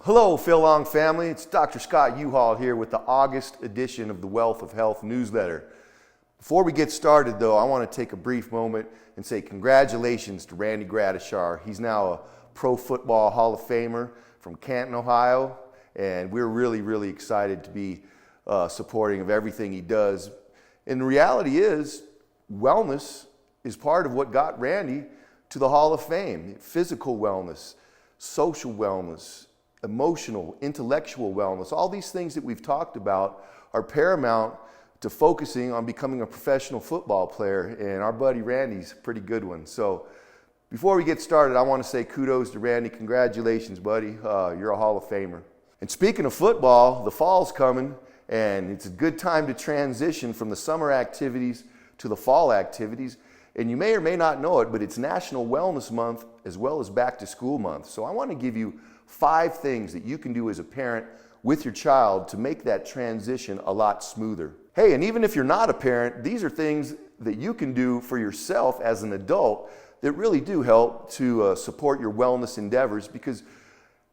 Hello, Phil Long family. It's Dr. Scott U-Haul here with the August edition of the Wealth of Health newsletter. Before we get started, though, I want to take a brief moment and say congratulations to Randy Gradishar. He's now a Pro Football Hall of Famer from Canton, Ohio, and we're really excited to be supporting of everything he does. And the reality is, wellness is part of what got Randy to the Hall of Fame. Physical wellness, social wellness, emotional, intellectual wellness, all these things that we've talked about are paramount to focusing on becoming a professional football player, and our buddy Randy's a pretty good one. So before we get started, I want to say kudos to Randy. Congratulations, buddy. You're a Hall of Famer. And speaking of football, the fall's coming, and it's a good time to transition from the summer activities to the fall activities. And you may or may not know it, but it's National Wellness Month as well as Back to School Month. So I want to give you 5 things that you can do as a parent with your child to make that transition a lot smoother. Hey, and even if you're not a parent, these are things that you can do for yourself as an adult that really do help to support your wellness endeavors, because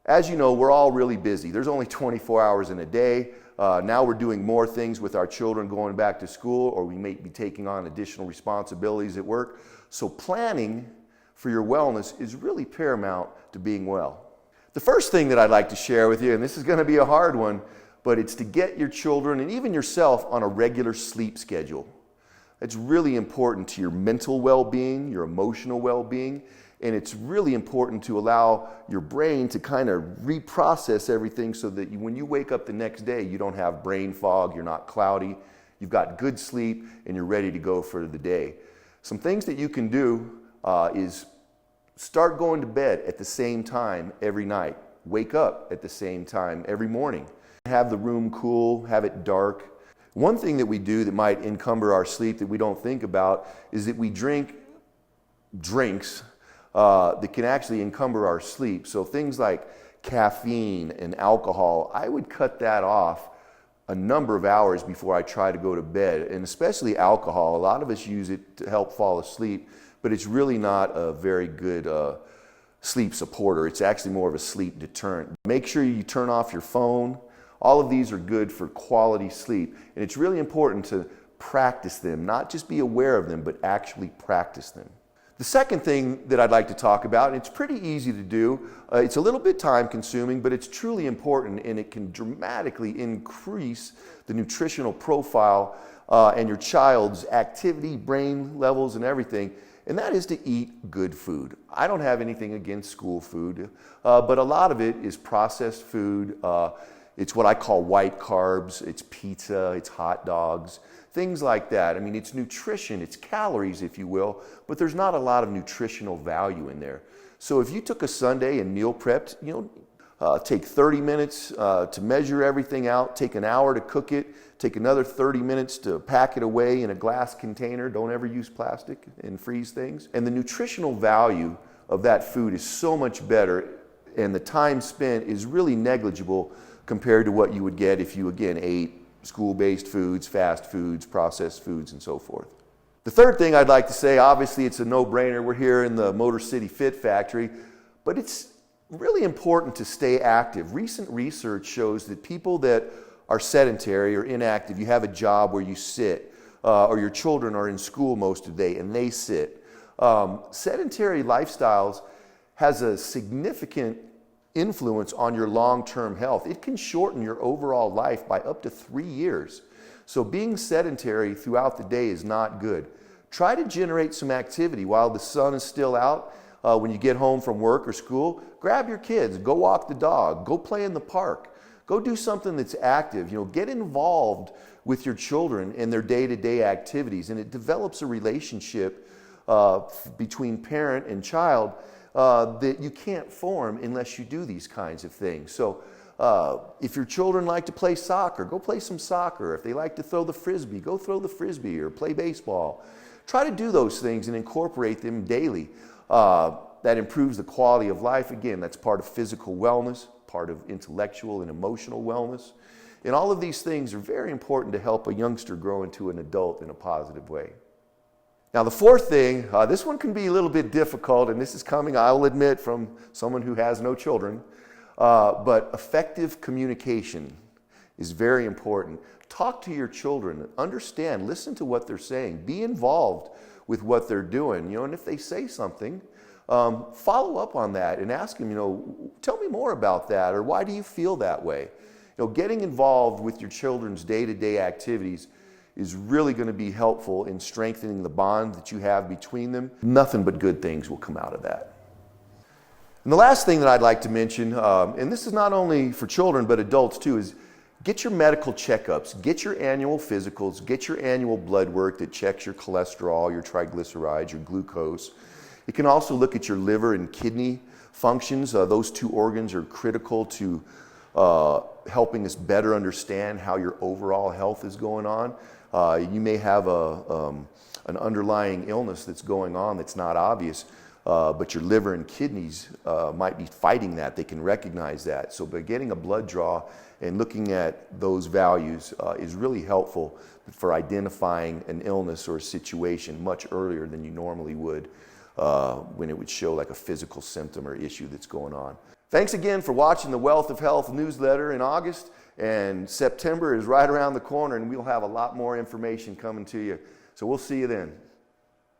as you know, we're all really busy. There's only 24 hours in a day. Now we're doing more things with our children going back to school, or we may be taking on additional responsibilities at work. So planning for your wellness is really paramount to being well. The first thing that I'd like to share with you, and this is going to be a hard one, but it's to get your children and even yourself on a regular sleep schedule. It's really important to your mental well-being, your emotional well-being, and it's really important to allow your brain to kind of reprocess everything so that when you wake up the next day, you don't have brain fog, you're not cloudy, you've got good sleep, and you're ready to go for the day. Some things that you can do is start going to bed at the same time every night. Wake up at the same time every morning. Have the room cool, have it dark. One thing that we do that might encumber our sleep that we don't think about is that we drink drinks that can actually encumber our sleep. So things like caffeine and alcohol, I would cut that off a number of hours before I try to go to bed. And especially alcohol, a lot of us use it to help fall asleep, but it's really not a very good sleep supporter. It's actually more of a sleep deterrent. Make sure you turn off your phone. All of these are good for quality sleep. And it's really important to practice them, not just be aware of them, but actually practice them. The second thing that I'd like to talk about, and it's pretty easy to do, it's a little bit time consuming, but it's truly important, and it can dramatically increase the nutritional profile and your child's activity, brain levels, and everything. And that is to eat good food. I don't have anything against school food, but a lot of it is processed food. It's what I call white carbs. It's pizza, it's hot dogs, things like that. I mean, it's nutrition, it's calories, if you will, but there's not a lot of nutritional value in there. So if you took a Sunday and meal prepped, take 30 minutes to measure everything out, take an hour to cook it, take another 30 minutes to pack it away in a glass container. Don't ever use plastic and freeze things. And the nutritional value of that food is so much better, and the time spent is really negligible compared to what you would get if you, again, ate school-based foods, fast foods, processed foods, and so forth. The third thing I'd like to say, obviously it's a no-brainer. We're here in the Motor City Fit Factory, but it's really important to stay active. Recent research shows that people that are sedentary or inactive, you have a job where you sit, or your children are in school most of the day and they sit. Sedentary lifestyles has a significant influence on your long-term health. It can shorten your overall life by up to 3 years. So being sedentary throughout the day is not good. Try to generate some activity while the sun is still out. When you get home from work or school, grab your kids, go walk the dog, go play in the park, go do something that's active. Get involved with your children in their day-to-day activities, and it develops a relationship between parent and child that you can't form unless you do these kinds of things. So if your children like to play soccer, go play some soccer. If they like to throw the frisbee, go throw the frisbee or play baseball. Try to do those things and incorporate them daily. That improves the quality of life. Again, that's part of physical wellness, part of intellectual and emotional wellness. And all of these things are very important to help a youngster grow into an adult in a positive way. Now, the fourth thing, this one can be a little bit difficult, and this is coming, I'll admit, from someone who has no children. But effective communication is very important. Talk to your children, understand, listen to what they're saying, be involved with what they're doing, and if they say something, follow up on that and ask them, tell me more about that, or why do you feel that way? Getting involved with your children's day-to-day activities is really going to be helpful in strengthening the bond that you have between them. Nothing but good things will come out of that. And the last thing that I'd like to mention, and this is not only for children but adults too, is get your medical checkups, get your annual physicals, get your annual blood work that checks your cholesterol, your triglycerides, your glucose. It can also look at your liver and kidney functions. Those two organs are critical to helping us better understand how your overall health is going on. You may have an underlying illness that's going on that's not obvious, but your liver and kidneys might be fighting that. They can recognize that. So by getting a blood draw and looking at those values is really helpful for identifying an illness or a situation much earlier than you normally would when it would show like a physical symptom or issue that's going on. Thanks again for watching the Wealth of Health newsletter in August, and September is right around the corner and we'll have a lot more information coming to you. So we'll see you then.